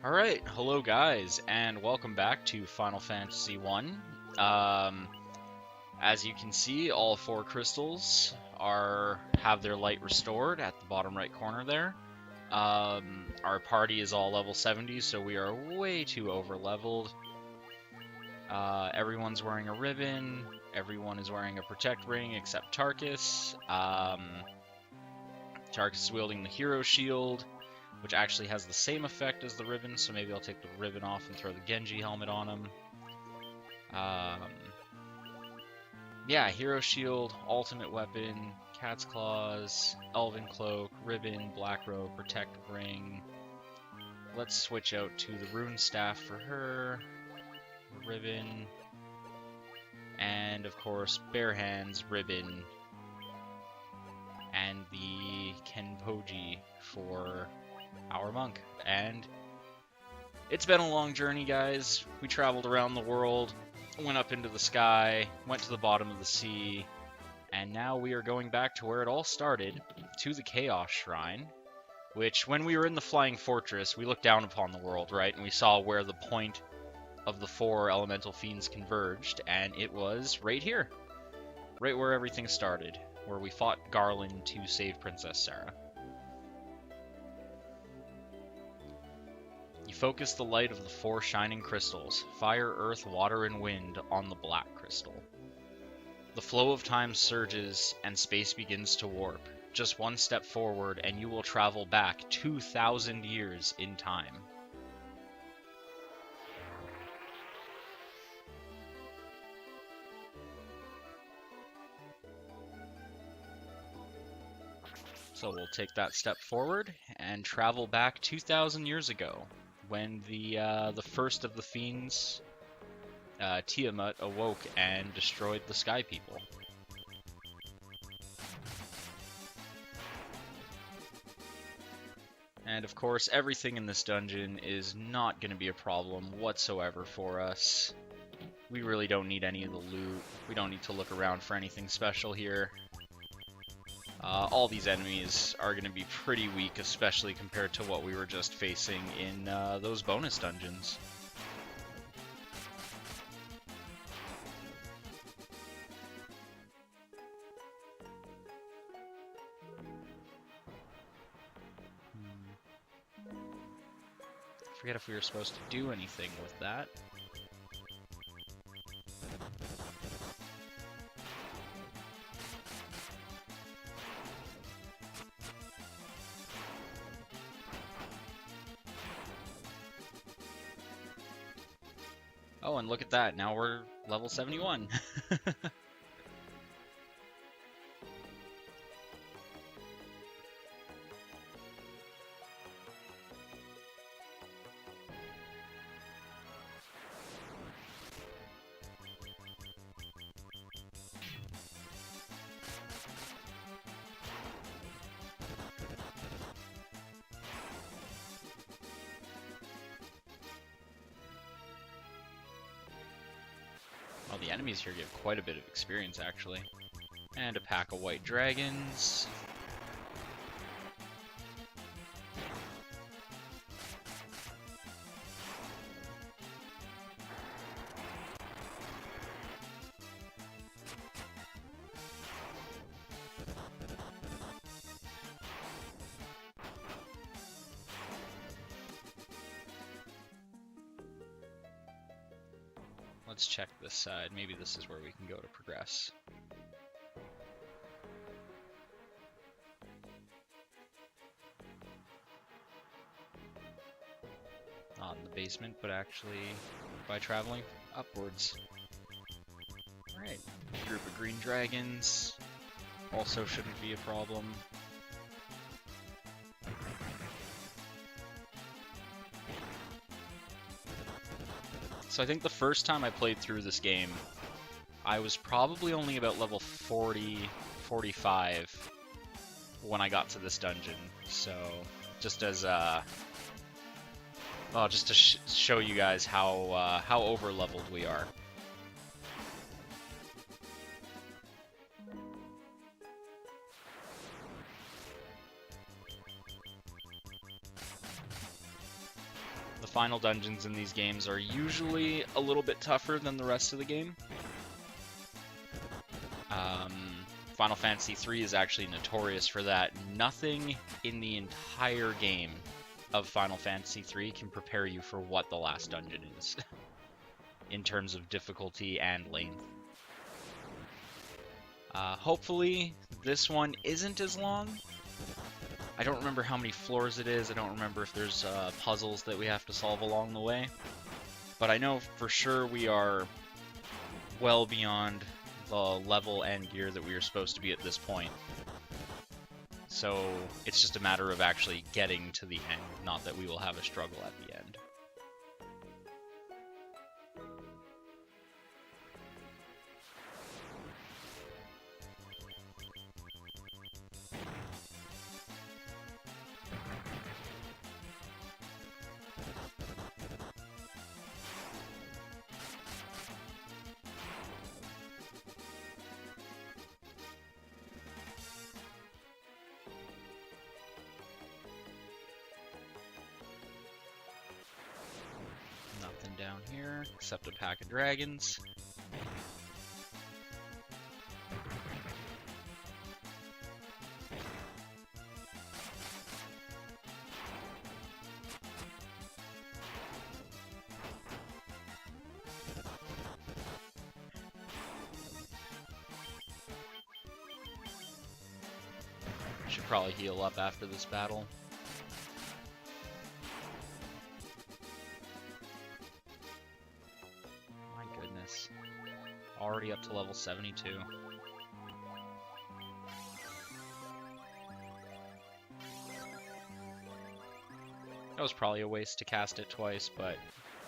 Alright, hello guys, and welcome back to Final Fantasy 1. As you can see, all four crystals have their light restored at the bottom right corner there. Our party is all level 70, so we are way too over leveled. Everyone's wearing a ribbon, everyone is wearing a protect ring except Tarkus. Tarkus is wielding the hero shield, which actually has the same effect as the ribbon, so maybe I'll take the ribbon off and throw the Genji helmet on him. Yeah, hero shield, ultimate weapon, cat's claws, elven cloak, ribbon, black robe, protect ring. Let's switch out to the rune staff for her, ribbon, and of course bare hands, ribbon, and the Kenpoji for our monk. And it's been a long journey, guys. We traveled around the world, went up into the sky, went to the bottom of the sea, and now we are going back to where it all started, to the Chaos Shrine, which, when we were in the Flying Fortress, we looked down upon the world, right, and we saw where the point of the four elemental fiends converged, and it was right here, right where everything started, where we fought Garland to save Princess Sarah. You focus the light of the four shining crystals, fire, earth, water, and wind, on the black crystal. The flow of time surges, and space begins to warp. Just one step forward, and you will travel back 2,000 years in time. So we'll take that step forward and travel back 2,000 years ago, when the first of the fiends, Tiamat, awoke and destroyed the Sky People. And of course, everything in this dungeon is not going to be a problem whatsoever for us. We really don't need any of the loot. We don't need to look around for anything special here. All these enemies are going to be pretty weak, especially compared to what we were just facing in those bonus dungeons. Forget if we were supposed to do anything with that. Oh, and look at that, now we're level 71. Well, the enemies here give quite a bit of experience, actually. And a pack of white dragons. Let's check this side. Maybe this is where we can go to progress. Not in the basement, but actually by traveling upwards. Alright, group of green dragons. Also shouldn't be a problem. So I think the first time I played through this game, I was probably only about level 40, 45 when I got to this dungeon. So just as well, just to show you guys how over leveled we are. final dungeons in these games are usually a little bit tougher than the rest of the game. Final Fantasy III is actually notorious for that. Nothing in the entire game of Final Fantasy III can prepare you for what the last dungeon is in terms of difficulty and length. Hopefully this one isn't as long. I don't remember how many floors it is. I don't remember if there's puzzles that we have to solve along the way. But I know for sure we are well beyond the level and gear that we are supposed to be at this point. So it's just a matter of actually getting to the end, not that we will have a struggle at the end. Nothing down here except a pack of dragons. Should probably heal up after this battle. Already up to level 72. That was probably a waste to cast it twice, but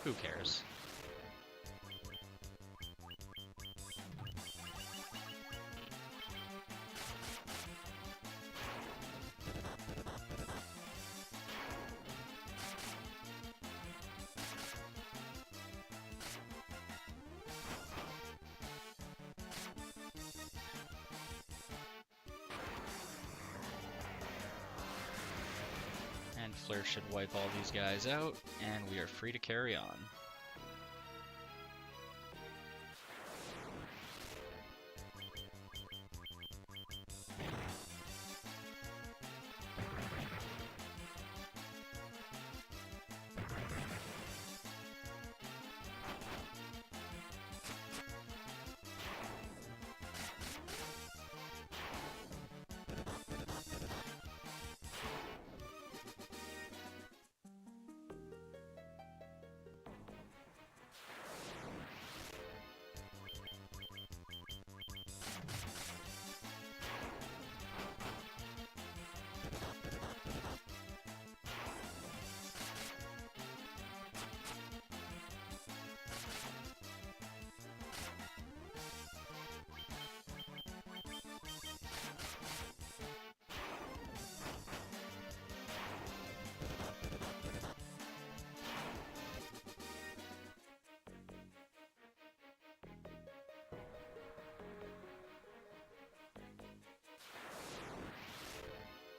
who cares? Flare should wipe all these guys out, and we are free to carry on.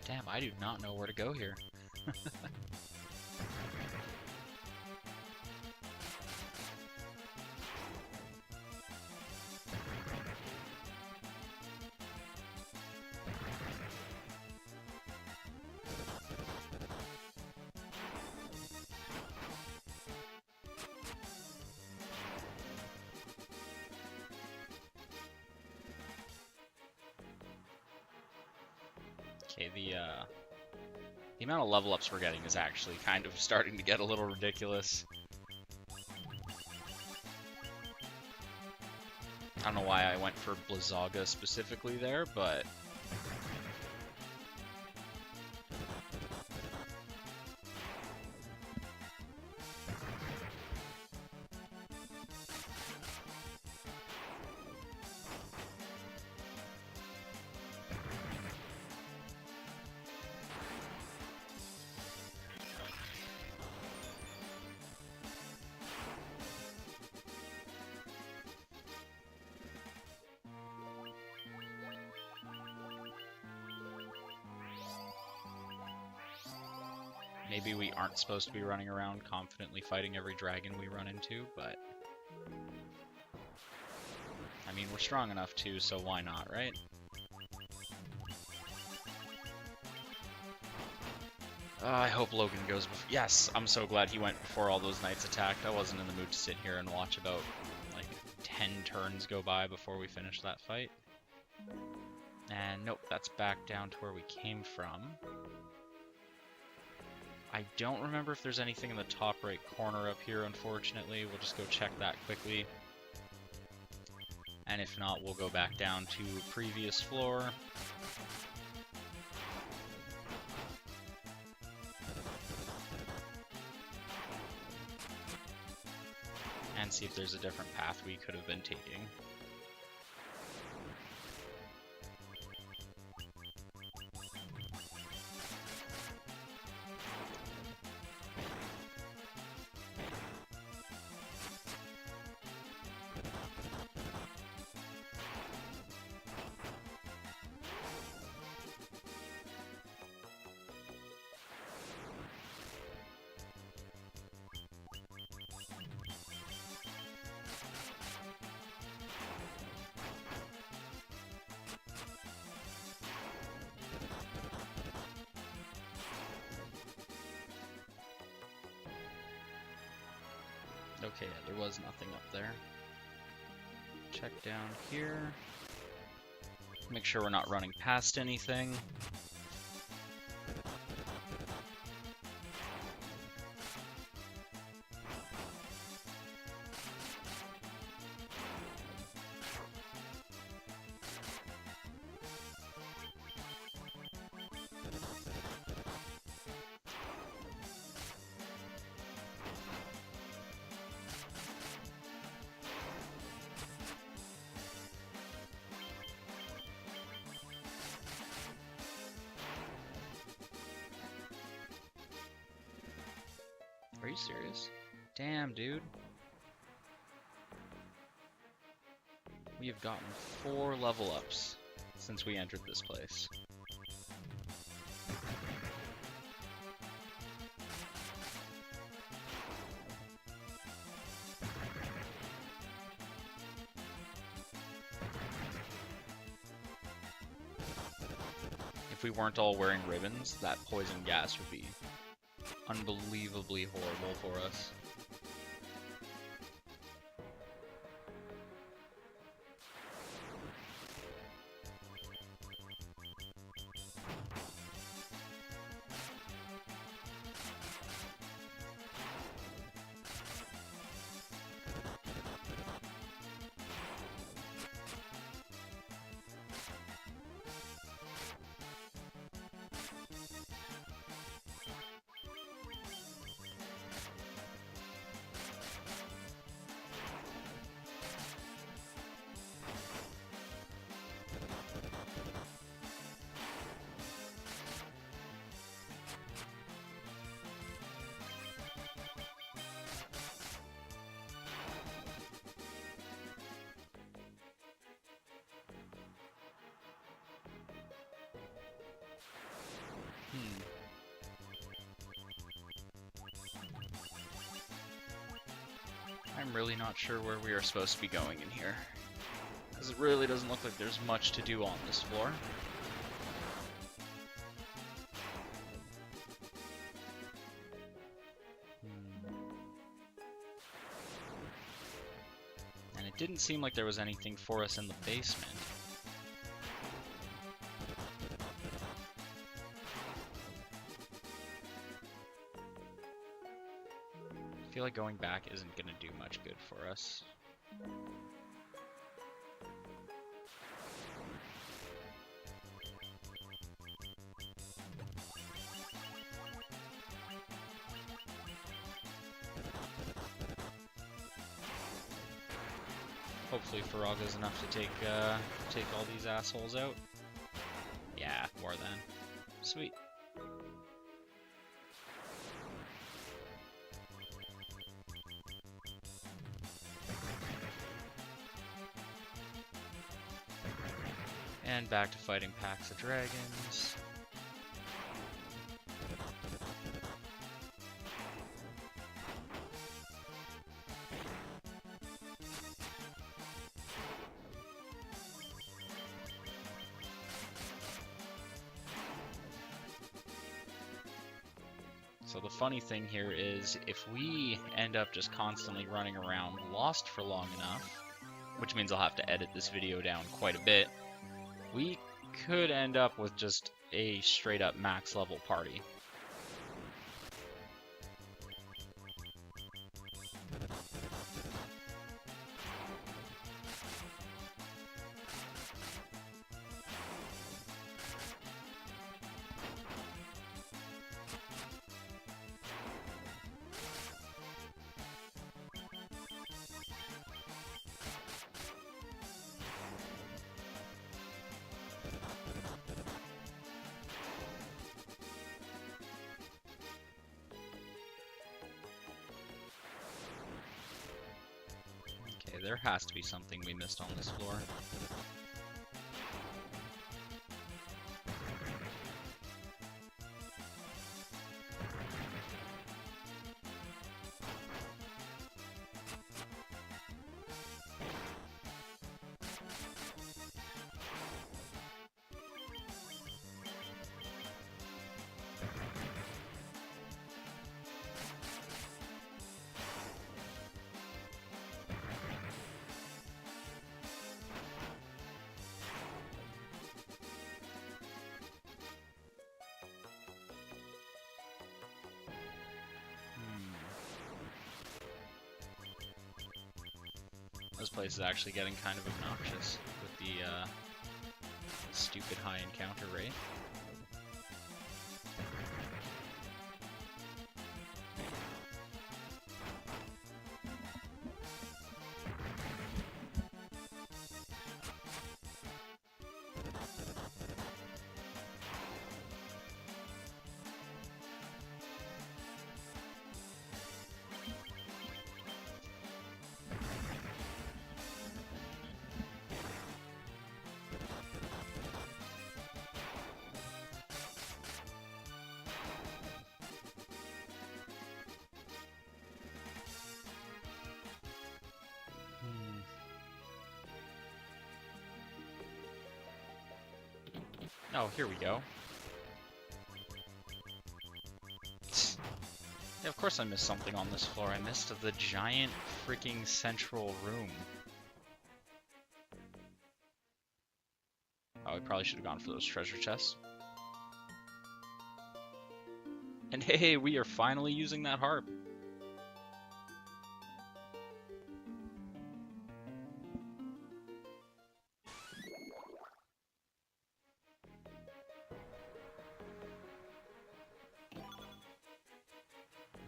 Damn, I do not know where to go here. Okay, the amount of level ups we're getting is actually kind of starting to get a little ridiculous. I don't know why I went for Blizzaga specifically there, but Maybe we aren't supposed to be running around confidently fighting every dragon we run into, but... I mean, we're strong enough to, so why not, right? I hope Logan goes before. Yes, I'm so glad he went before all those knights attacked. I wasn't in the mood to sit here and watch about, like, 10 turns go by before we finish that fight. And nope, that's back down to where we came from. I don't remember if there's anything in the top right corner up here, unfortunately. We'll just go check that quickly. And if not, we'll go back down to previous floor. And see if there's a different path we could have been taking. Okay, yeah, there was nothing up there. Check down here. Make sure we're not running past anything. Are you serious? Damn, dude. We have gotten 4 level ups since we entered this place. If we weren't all wearing ribbons, that poison gas would be unbelievably horrible for us. I'm really not sure where we are supposed to be going in here, because it really doesn't look like there's much to do on this floor. And it didn't seem like there was anything for us in the basement. I feel like going back isn't going to do much good for us. Hopefully Faraga's enough to take all these assholes out. Yeah, more than. Sweet. And back to fighting packs of dragons. So the funny thing here is, if we end up just constantly running around lost for long enough, which means I'll have to edit this video down quite a bit, we could end up with just a straight up max level party. Okay, there has to be something we missed on this floor. This place is actually getting kind of obnoxious with the stupid high encounter rate. Oh, here we go. Yeah, of course I missed something on this floor. I missed the giant freaking central room. Oh, we probably should have gone for those treasure chests. And hey, we are finally using that harp.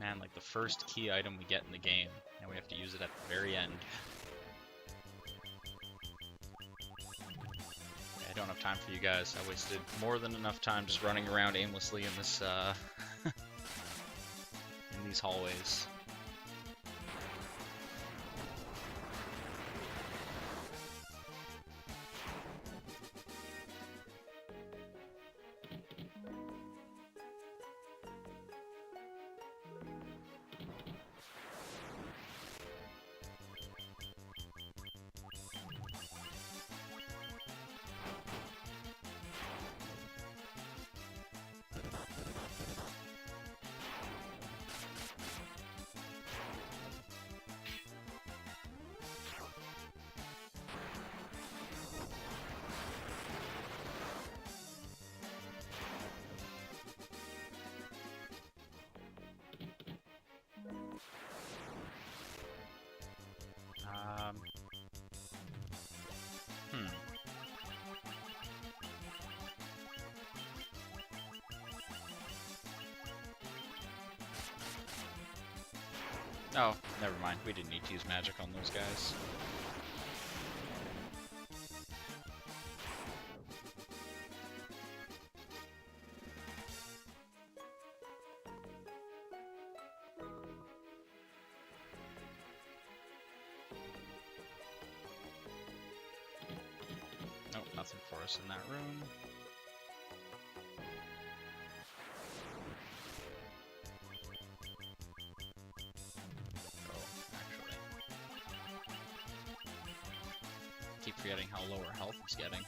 Man, like the first key item we get in the game, and we have to use it at the very end. I don't have time for you guys. I wasted more than enough time just running around aimlessly in this, in these hallways. Oh, never mind. We didn't need to use magic on those guys. Nope, nothing for us in that room. Keep forgetting how low our health is getting.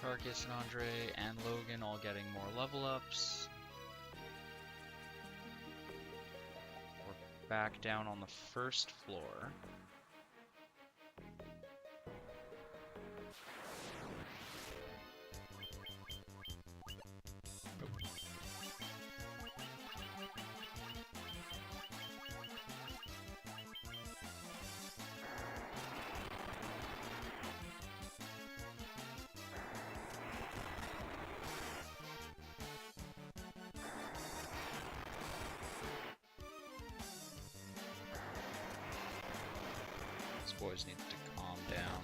Tarkus and Andre and Logan all getting more level ups. We're back down on the first floor. Boys need to calm down.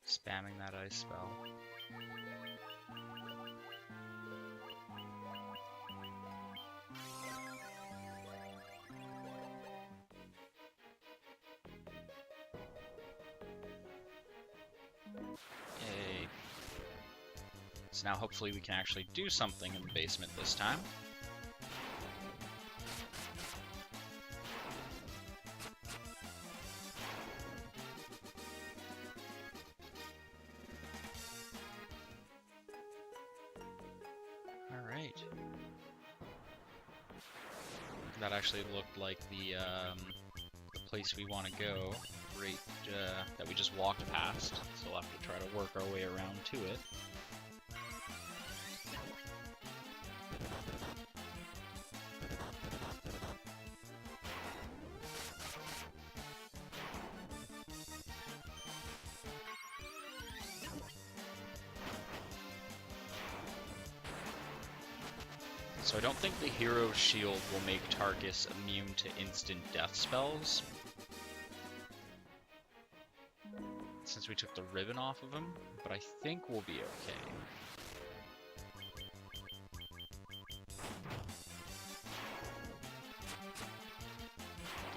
Spamming that ice spell. Yay. So now hopefully we can actually do something in the basement this time. Alright. That actually looked like the place we want to go. Right, that we just walked past, so we'll have to try to work our way around to it. So I don't think the Hero Shield will make Tarkus immune to instant death spells, since we took the ribbon off of him, but I think we'll be okay.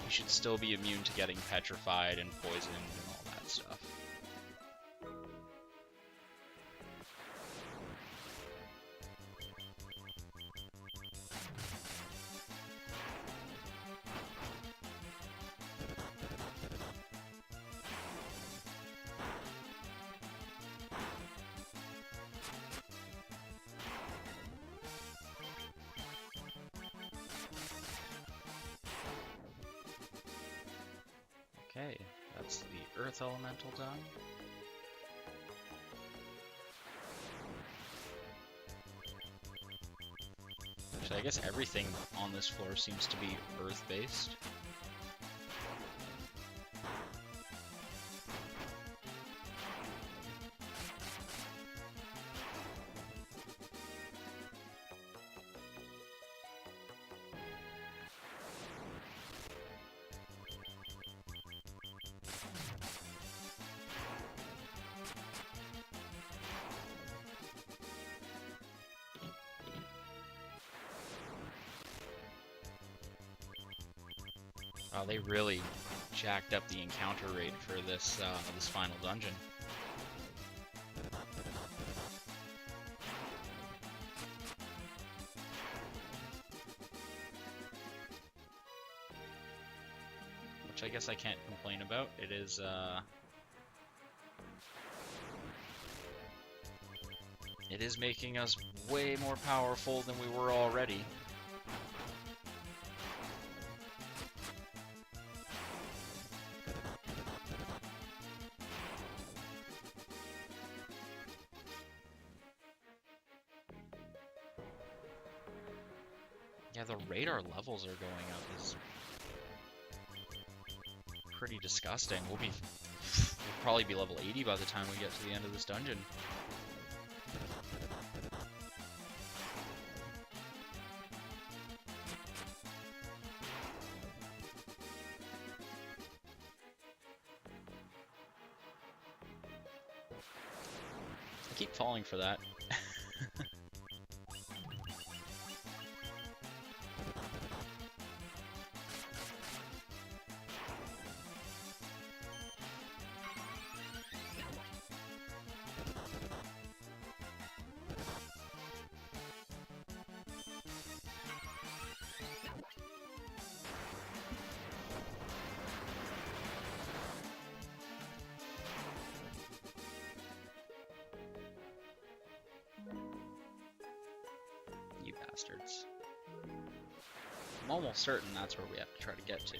He should still be immune to getting petrified and poisoned and all that stuff. Okay, that's the Earth Elemental done. Actually, I guess everything on this floor seems to be Earth-based. Wow, they really jacked up the encounter rate for this this final dungeon. Which I guess I can't complain about. It is making us way more powerful than we were already. Yeah, the radar levels are going up is pretty disgusting. We'll probably be level 80 by the time we get to the end of this dungeon. I keep falling for that. bastards. I'm almost certain that's where we have to try to get to.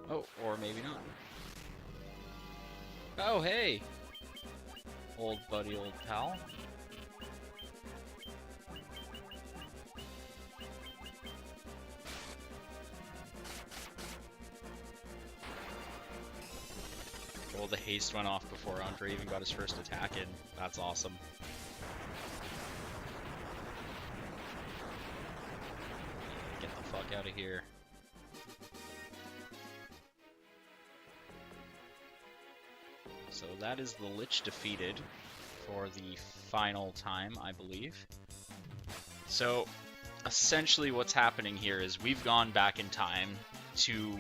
Oh, or maybe not. Oh, hey! Old buddy, old pal. Well, the haste went off before Andre even got his first attack in. That's awesome. Get the fuck out of here. So that is the Lich defeated for the final time, I believe. So essentially what's happening here is we've gone back in time to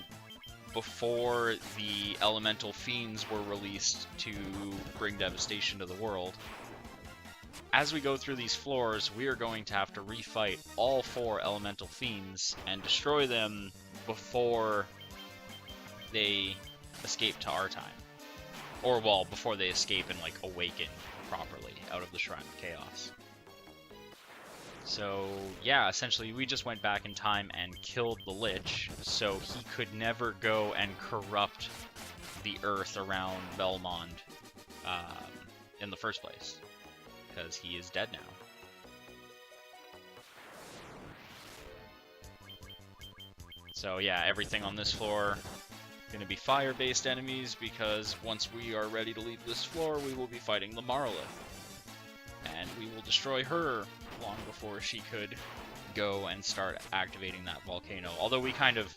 before the elemental fiends were released to bring devastation to the world. As we go through these floors, we are going to have to refight all 4 elemental fiends and destroy them before they escape to our time. Or, well, before they escape and, like, awaken properly out of the Shrine of Chaos. So, yeah, essentially we just went back in time and killed the Lich, so he could never go and corrupt the earth around Belmond in the first place, because he is dead now. So, yeah, everything on this floor going to be fire-based enemies, because once we are ready to leave this floor, we will be fighting the Marlith. And we will destroy her long before she could go and start activating that volcano. Although we kind of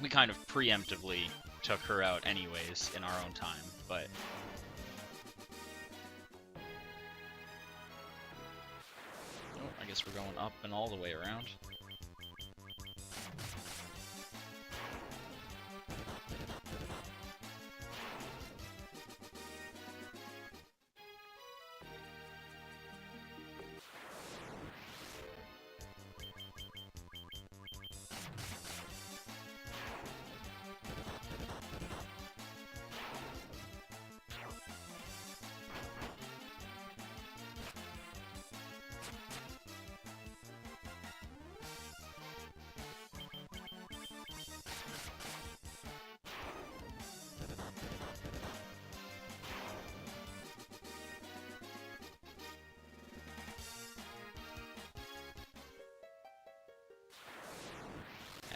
preemptively took her out anyways in our own time, but oh, I guess we're going up and all the way around.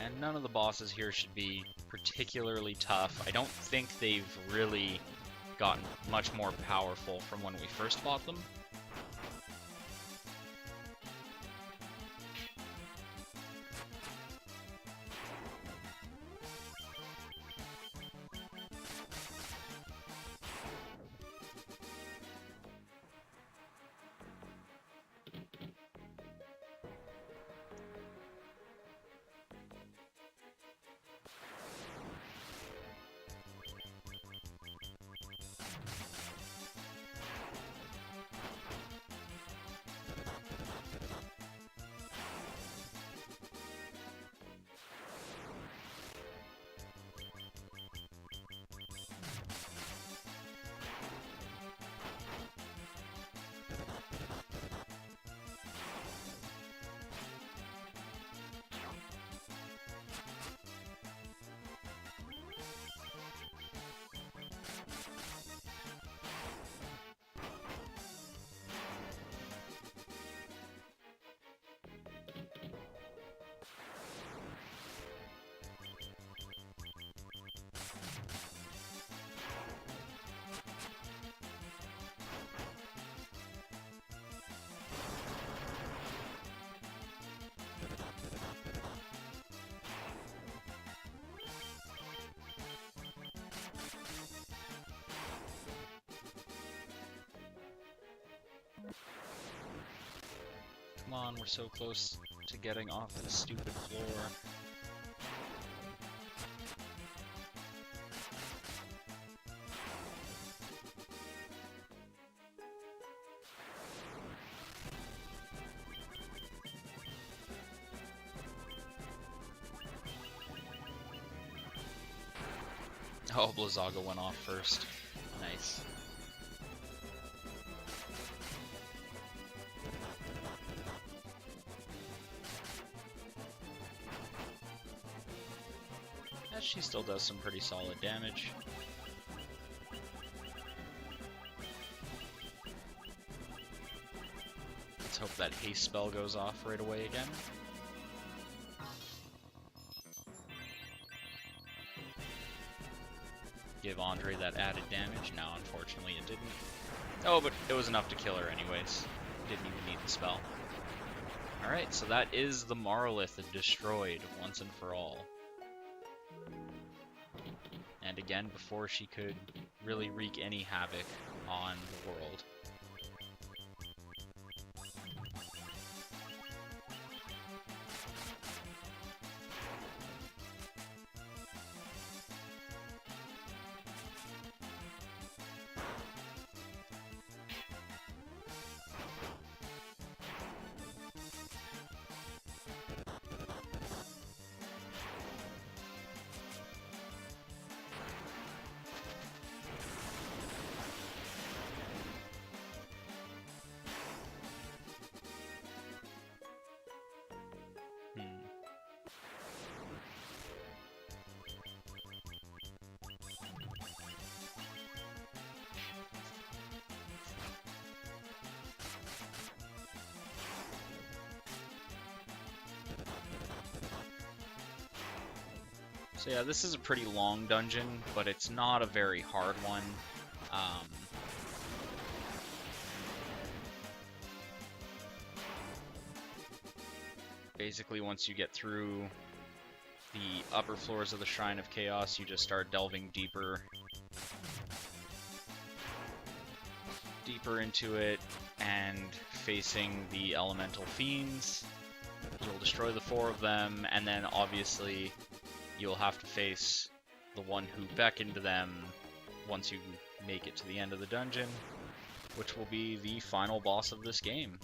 And none of the bosses here should be particularly tough. I don't think they've really gotten much more powerful from when we first fought them. Come on, we're so close to getting off this stupid floor. Oh, Blizzaga went off first. Nice. She still does some pretty solid damage. Let's hope that haste spell goes off right away again. Give Andre that added damage. No, unfortunately it didn't. Oh, but it was enough to kill her anyways. Didn't even need the spell. Alright, so that is the Marlith destroyed once and for all. And again, before she could really wreak any havoc on the world. So yeah, this is a pretty long dungeon, but it's not a very hard one. Basically, once you get through the upper floors of the Shrine of Chaos, you just start delving deeper into it and facing the elemental fiends. You'll destroy the 4 of them, and then obviously you'll have to face the one who beckoned to them once you make it to the end of the dungeon, which will be the final boss of this game.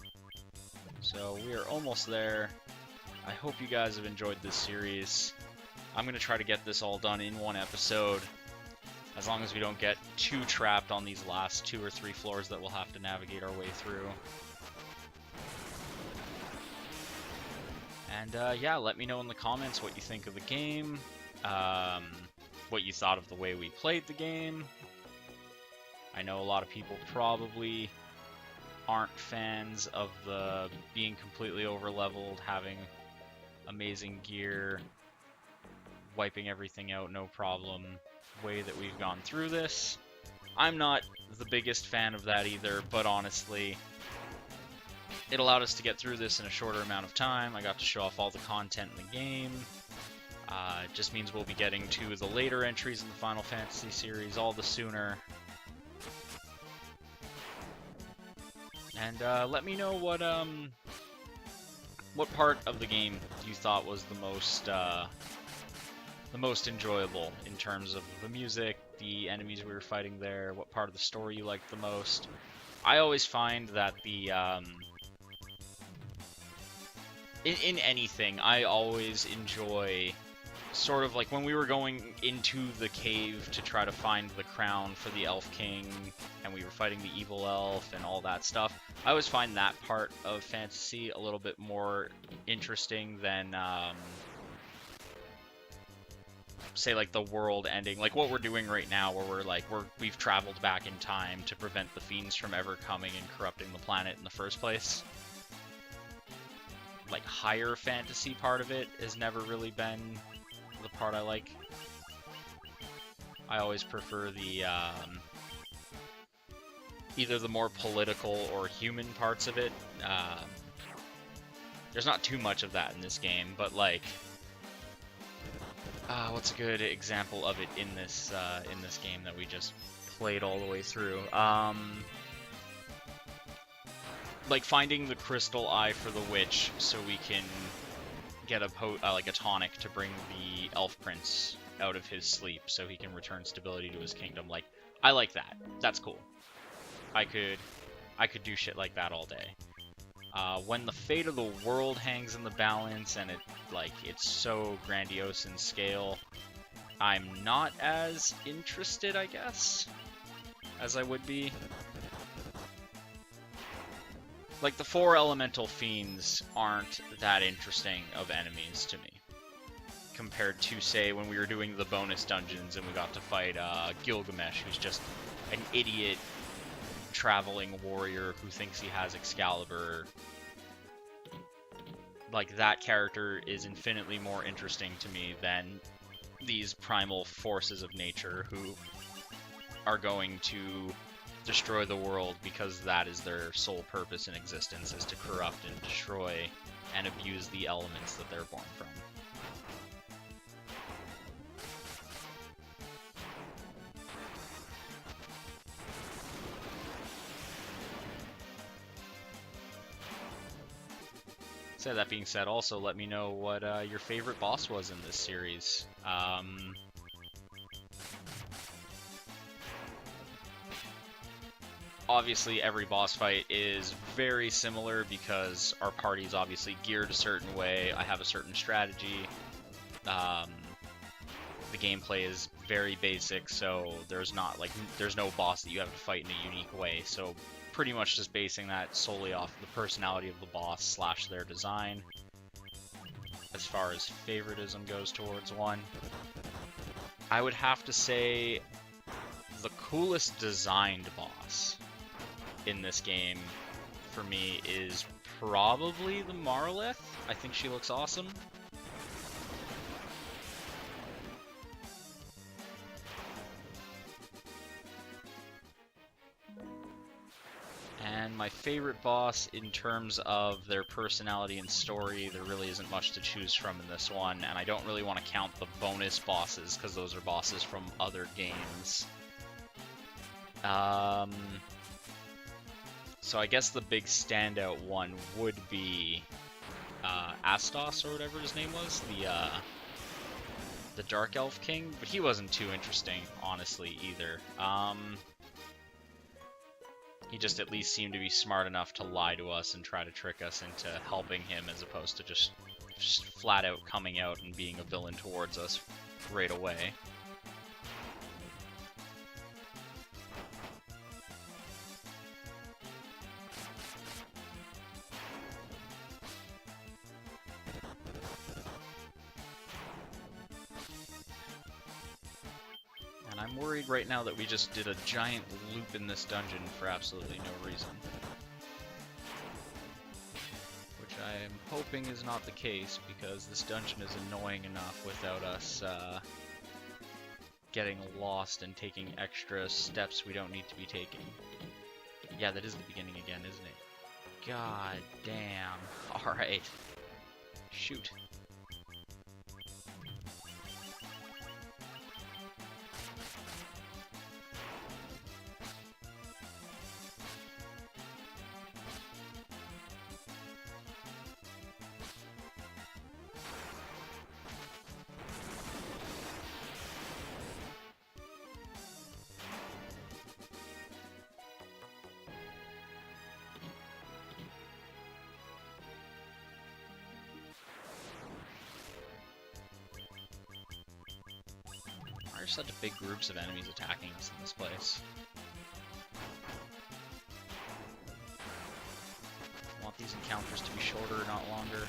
So we are almost there. I hope you guys have enjoyed this series. I'm going to try to get this all done in one episode, as long as we don't get too trapped on these last 2 or 3 floors that we'll have to navigate our way through. And yeah, let me know in the comments what you think of the game, what you thought of the way we played the game. I know a lot of people probably aren't fans of the being completely over-leveled, having amazing gear, wiping everything out, no problem, way that we've gone through this. I'm not the biggest fan of that either, but honestly, it allowed us to get through this in a shorter amount of time. I got to show off all the content in the game. It just means we'll be getting to the later entries in the Final Fantasy series all the sooner. And let me know what part of the game you thought was the most enjoyable in terms of the music, the enemies we were fighting there, what part of the story you liked the most. I always find that the in anything, I always enjoy sort of like when we were going into the cave to try to find the crown for the Elf King, and we were fighting the evil elf and all that stuff. I always find that part of fantasy a little bit more interesting than say like the world ending, like what we're doing right now, where we've traveled back in time to prevent the fiends from ever coming and corrupting the planet in the first place. Like higher fantasy part of it has never really been the part I like. I always prefer the either the more political or human parts of it. There's not too much of that in this game, but like, what's a good example of it in this game that we just played all the way through? like finding the crystal eye for the witch so we can get a like a tonic to bring the elf prince out of his sleep so he can return stability to his kingdom. Like, I like that. That's cool. I could do shit like that all day. When the fate of the world hangs in the balance and it's so grandiose in scale, I'm not as interested, I guess, as I would be. Like, the 4 elemental fiends aren't that interesting of enemies to me, compared to, say, when we were doing the bonus dungeons and we got to fight Gilgamesh, who's just an idiot traveling warrior who thinks he has Excalibur. Like, that character is infinitely more interesting to me than these primal forces of nature who are going to destroy the world because that is their sole purpose in existence, is to corrupt and destroy and abuse the elements that they're born from. So that being said, also let me know what your favorite boss was in this series. Obviously, every boss fight is very similar because our party is obviously geared a certain way. I have a certain strategy. The gameplay is very basic, so there's no boss that you have to fight in a unique way. So pretty much just basing that solely off the personality of the boss / their design. As far as favoritism goes towards one, I would have to say the coolest designed boss in this game for me is probably the Marlith. I think she looks awesome. And my favorite boss in terms of their personality and story, there really isn't much to choose from in this one, and I don't really want to count the bonus bosses because those are bosses from other games. So I guess the big standout one would be Astos, or whatever his name was, the Dark Elf King, but he wasn't too interesting, honestly, either. He just at least seemed to be smart enough to lie to us and try to trick us into helping him, as opposed to just flat out coming out and being a villain towards us right away. And I'm worried right now that we just did a giant loop in this dungeon for absolutely no reason. Which I am hoping is not the case, because this dungeon is annoying enough without us getting lost and taking extra steps we don't need to be taking. Yeah, that is the beginning again, isn't it? God damn. Alright. Shoot. There's such big groups of enemies attacking us in this place. I want these encounters to be shorter, not longer.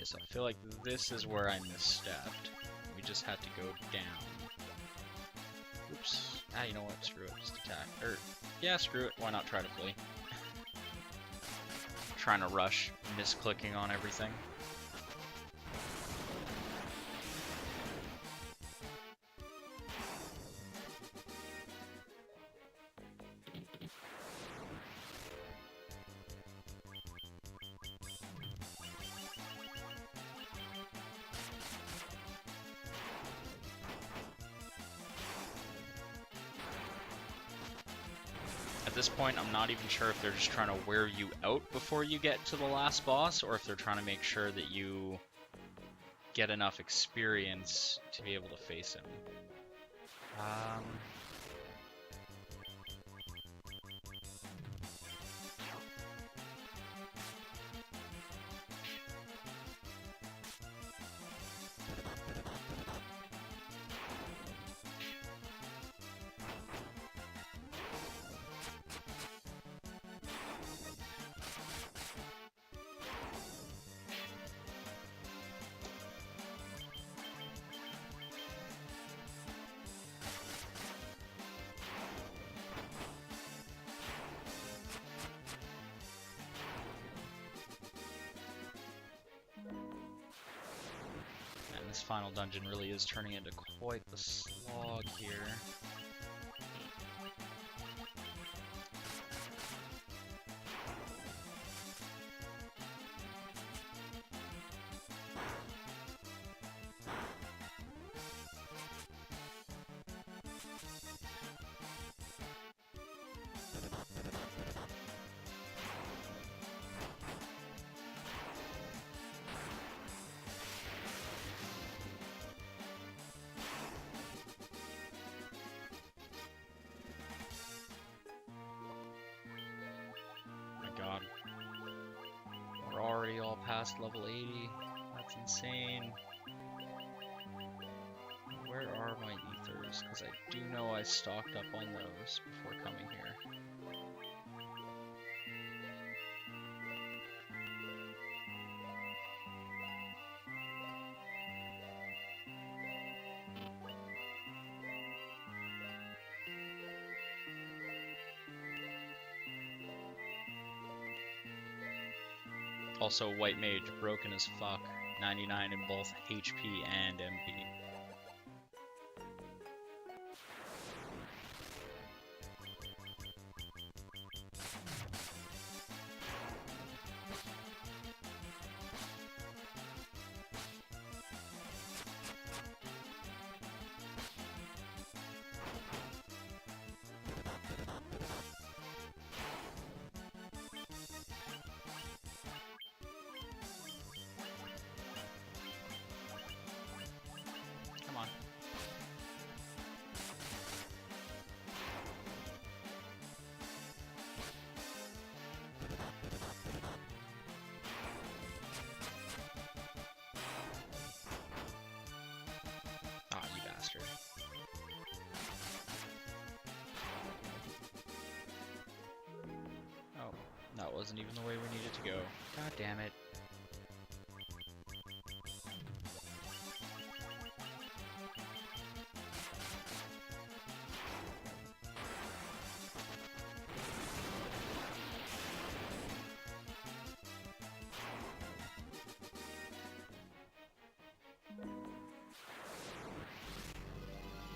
So I feel like this is where I misstepped. We just had to go down. Ah, you know what? Screw it. Just attack. Or, yeah, screw it. Why not try to flee? Trying to rush, misclicking on everything. At this point, I'm not even sure if they're just trying to wear you out before you get to the last boss, or if they're trying to make sure that you get enough experience to be able to face him. And this final dungeon really is turning into quite the slog here. God. We're already all past level 80. That's insane. Where are my ethers? Because I do know I stocked up on those before coming here. Also, White Mage, broken as fuck. 99 in both HP and MP. Come on. Ah, you bastard. Oh, that wasn't even the way we needed to go. God damn it.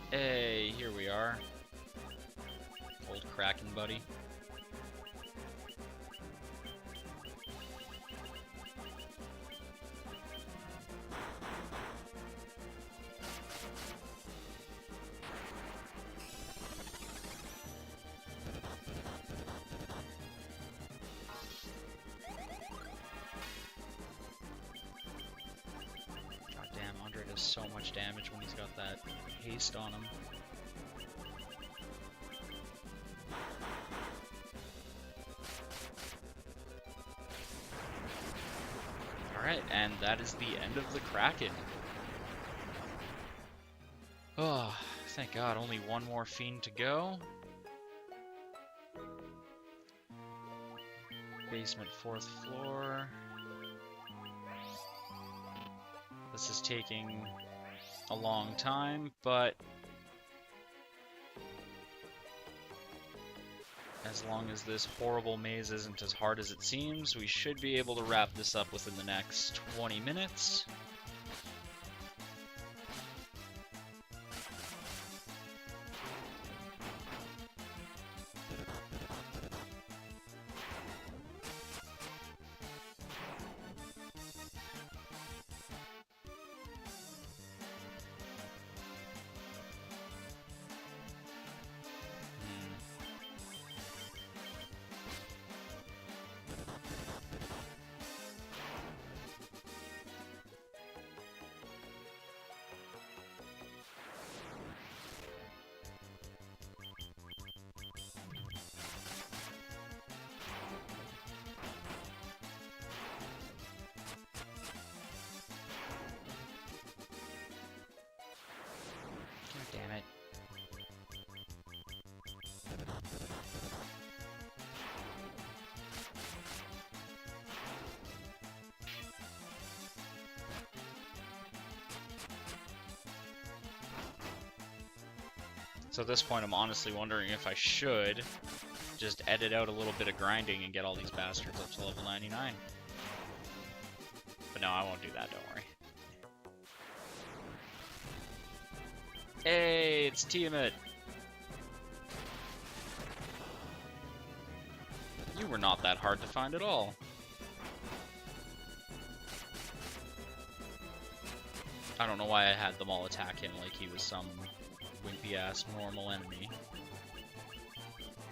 Hey, here we are. Old Kraken buddy. God damn, Andre does so much damage when he's got that haste on him. Alright, and that is the end of the Kraken. Oh, thank God, only one more fiend to go. Basement 4th floor. This is taking a long time, but As long as this horrible maze isn't as hard as it seems, we should be able to wrap this up within the next 20 minutes. Damn it. So at this point, I'm honestly wondering if I should just edit out a little bit of grinding and get all these bastards up to level 99. But no, I won't do that, don't worry. Hey, it's Tiamat! You were not that hard to find at all. I don't know why I had them all attack him like he was some wimpy-ass normal enemy.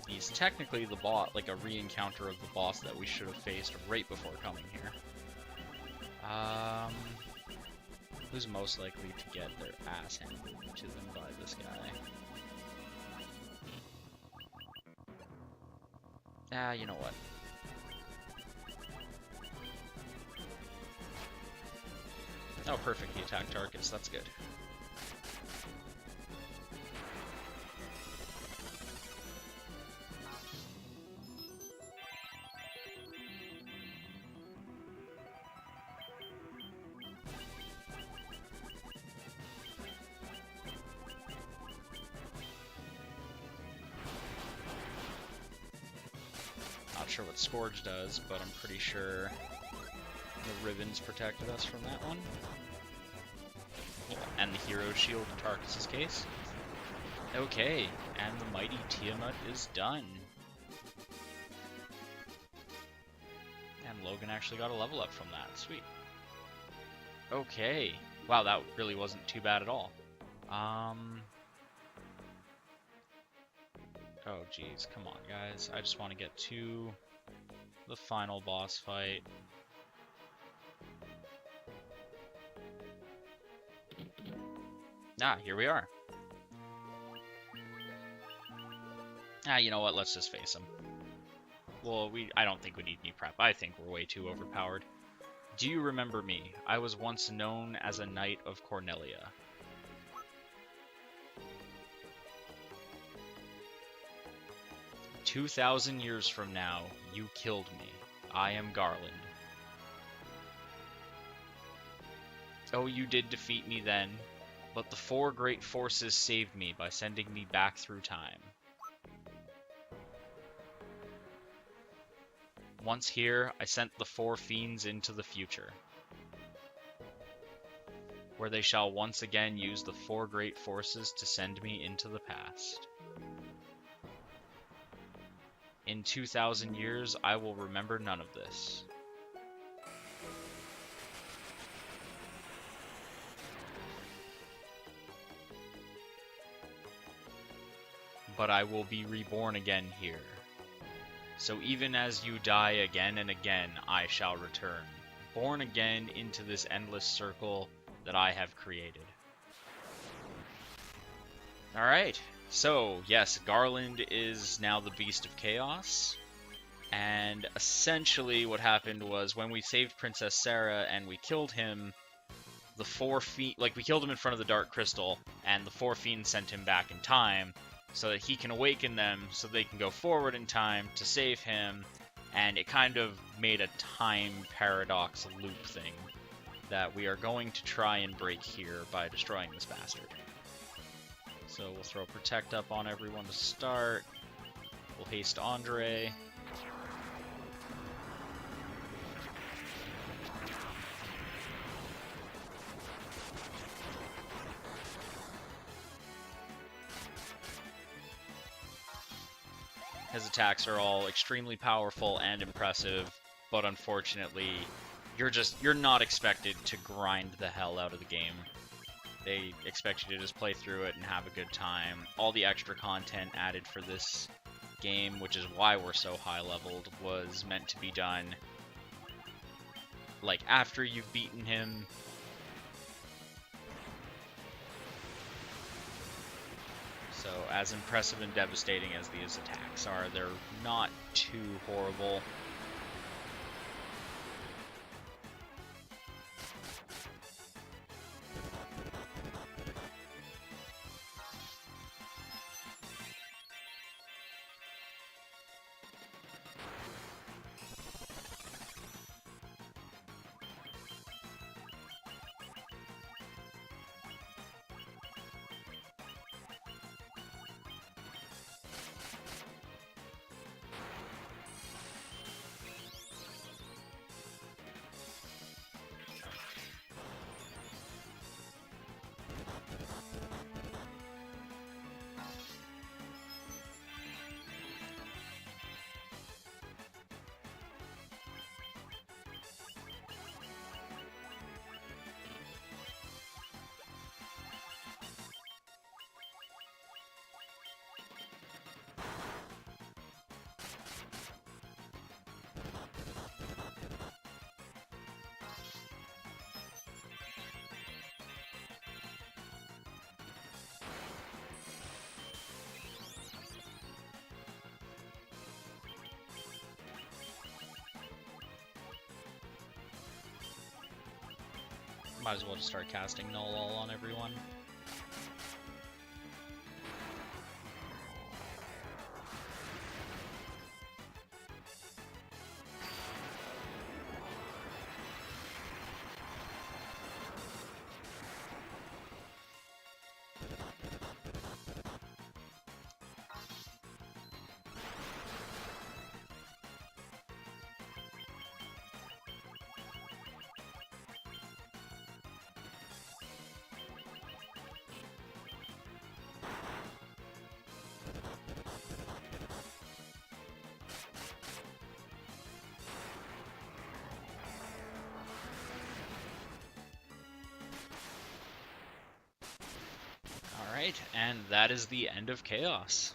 He's technically the boss, like a re-encounter of the boss that we should have faced right before coming here. Who's most likely to get their ass handed to them by this guy? Ah, you know what? Oh, perfect, he attacked Tarkus, that's good. Not sure what Scourge does, but I'm pretty sure the ribbons protected us from that one. And the hero shield in Tarkus' case. Okay, and the mighty Tiamat is done. And Logan actually got a level up from that. Sweet. Okay. Wow, that really wasn't too bad at all. Oh, geez. Come on, guys. I just want to get to the final boss fight. Ah, here we are. Ah, you know what? Let's just face him. Well, I don't think we need any prep. I think we're way too overpowered. Do you remember me? I was once known as a Knight of Cornelia. "2,000 years from now, you killed me. I am Garland." Oh, you did defeat me then, but the four great forces saved me by sending me back through time. Once here, I sent the four fiends into the future, where they shall once again use the four great forces to send me into the past. In 2,000 years, I will remember none of this. But I will be reborn again here. So even as you die again and again, I shall return, born again into this endless circle that I have created. Alright, so yes, Garland is now the Beast of Chaos. And essentially what happened was when we saved Princess Sarah and we killed him, the four fiends, like we killed him in front of the Dark Crystal, and the four fiends sent him back in time, so that he can awaken them, so they can go forward in time to save him, and it kind of made a time paradox loop thing that we are going to try and break here by destroying this bastard. So we'll throw Protect up on everyone to start. We'll haste Andre. His attacks are all extremely powerful and impressive, but unfortunately, you're not expected to grind the hell out of the game. They expect you to just play through it and have a good time. All the extra content added for this game, which is why we're so high leveled, was meant to be done like after you've beaten him. So as impressive and devastating as these attacks are, they're not too horrible. Might as well just start casting Null All on everyone. Alright, and that is the end of Chaos.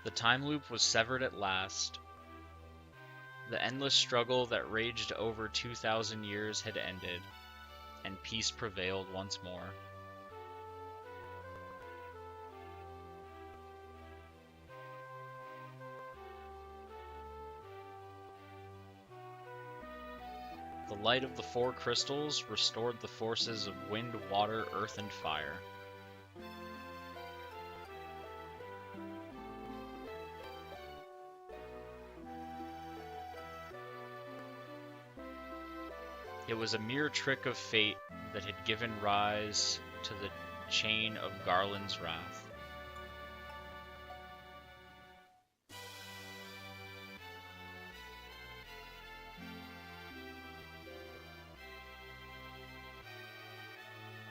The time loop was severed at last. The endless struggle that raged over 2,000 years had ended, and peace prevailed once more. The light of the four crystals restored the forces of wind, water, earth, and fire. It was a mere trick of fate that had given rise to the chain of Garland's wrath.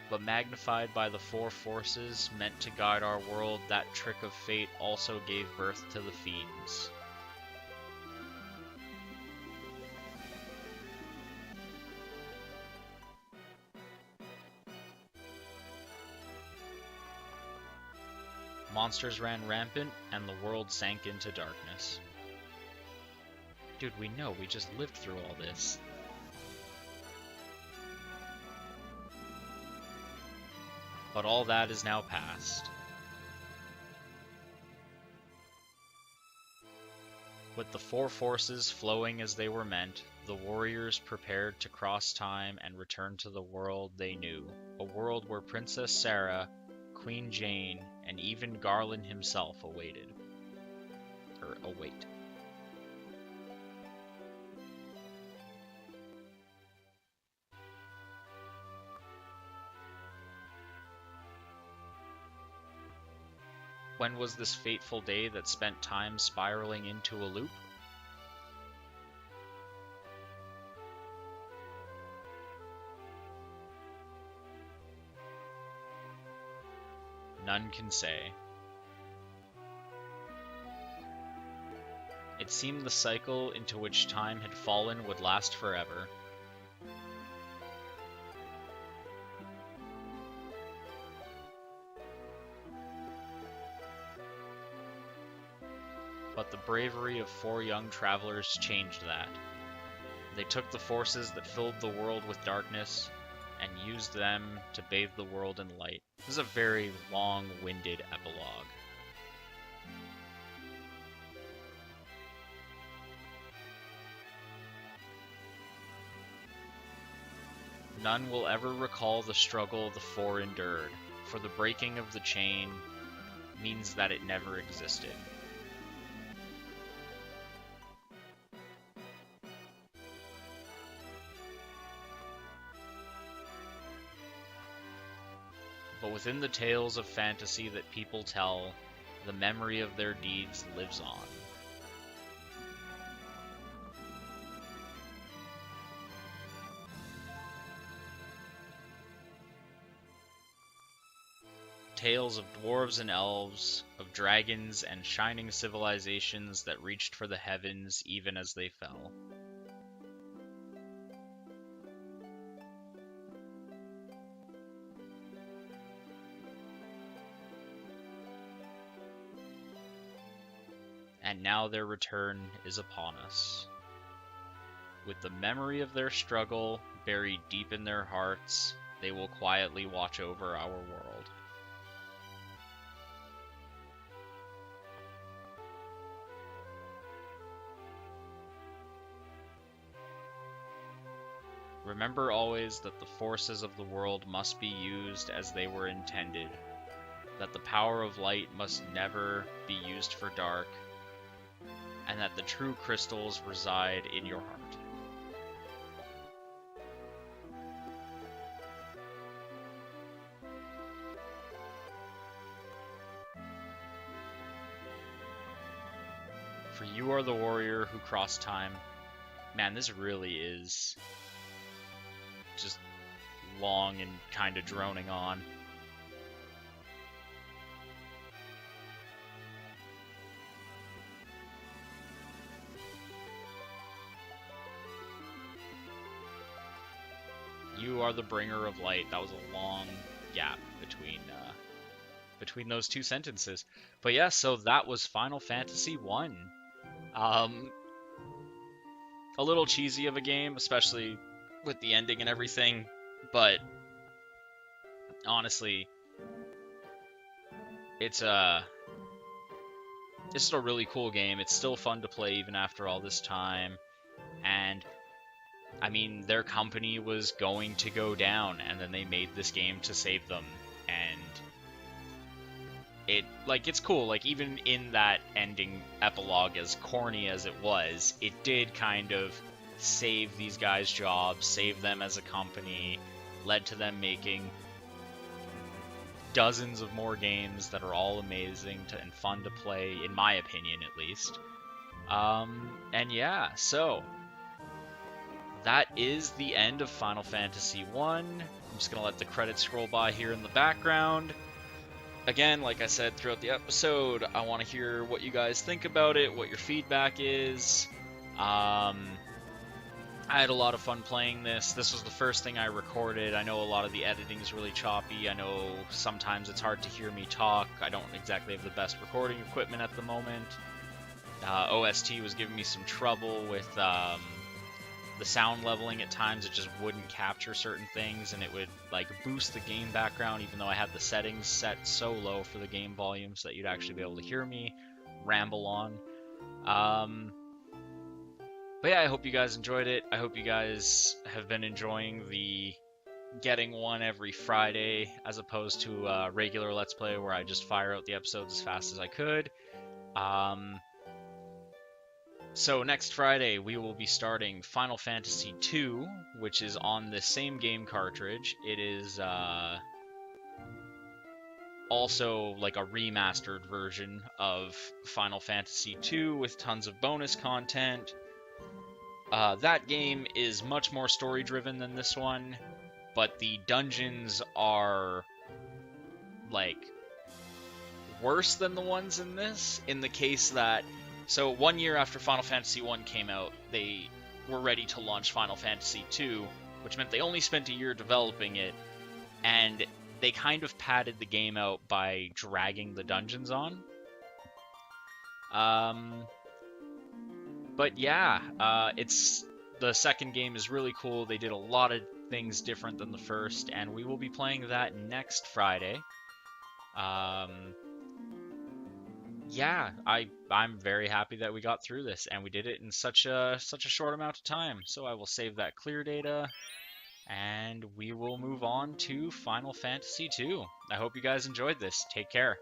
But magnified by the four forces meant to guide our world, that trick of fate also gave birth to the Fiends. Monsters ran rampant, and the world sank into darkness. Dude, we know, we just lived through all this. but all that is now past. With the four forces flowing as they were meant, the warriors prepared to cross time and return to the world they knew, a world where Princess Sarah, Queen Jane, and even Garland himself await. When was this fateful day that spent time spiraling into a loop? None can say. It seemed the cycle into which time had fallen would last forever. But the bravery of four young travelers changed that. They took the forces that filled the world with darkness and used them to bathe the world in light. This is a very long-winded epilogue. None will ever recall the struggle the four endured, for the breaking of the chain means that it never existed. But within the tales of fantasy that people tell, the memory of their deeds lives on. Tales of dwarves and elves, of dragons and shining civilizations that reached for the heavens even as they fell. And now their return is upon us. With the memory of their struggle buried deep in their hearts, they will quietly watch over our world. Remember always that the forces of the world must be used as they were intended, that the power of light must never be used for dark, and that the true crystals reside in your heart. For you are the warrior who crossed time. Man, this really is just long and kind of droning on. You are the bringer of light. That was a long gap between those two sentences. But yeah, so that was Final Fantasy 1. A little cheesy of a game, especially with the ending and everything, but honestly, it's just a really cool game. It's still fun to play even after all this time, and I mean, their company was going to go down, and then they made this game to save them, and it's cool. Like, even in that ending epilogue, as corny as it was, it did kind of save these guys' jobs, save them as a company, led to them making dozens of more games that are all amazing and fun to play, in my opinion at least. And yeah, so that is the end of Final Fantasy 1. I'm just going to let the credits scroll by here in the background. Again, like I said throughout the episode, I want to hear what you guys think about it, what your feedback is. I had a lot of fun playing this. This was the first thing I recorded. I know a lot of the editing is really choppy. I know sometimes it's hard to hear me talk. I don't exactly have the best recording equipment at the moment. OST was giving me some trouble with the sound leveling at times, it just wouldn't capture certain things, and it would like boost the game background even though I had the settings set so low for the game volume so that you'd actually be able to hear me ramble on. But yeah, I hope you guys enjoyed it. I hope you guys have been enjoying the getting one every Friday as opposed to a regular Let's Play where I just fire out the episodes as fast as I could. So next Friday we will be starting Final Fantasy II, which is on the same game cartridge. It is also like a remastered version of Final Fantasy II with tons of bonus content. That game is much more story-driven than this one, but the dungeons are like worse than the ones in this, in the case that, so 1 year after Final Fantasy I came out, they were ready to launch Final Fantasy II, which meant they only spent a year developing it, and they kind of padded the game out by dragging the dungeons on. But yeah, the second game is really cool. They did a lot of things different than the first, and we will be playing that next Friday. Yeah, I'm very happy that we got through this, and we did it in such a short amount of time. So I will save that clear data, and we will move on to Final Fantasy II. I hope you guys enjoyed this. Take care.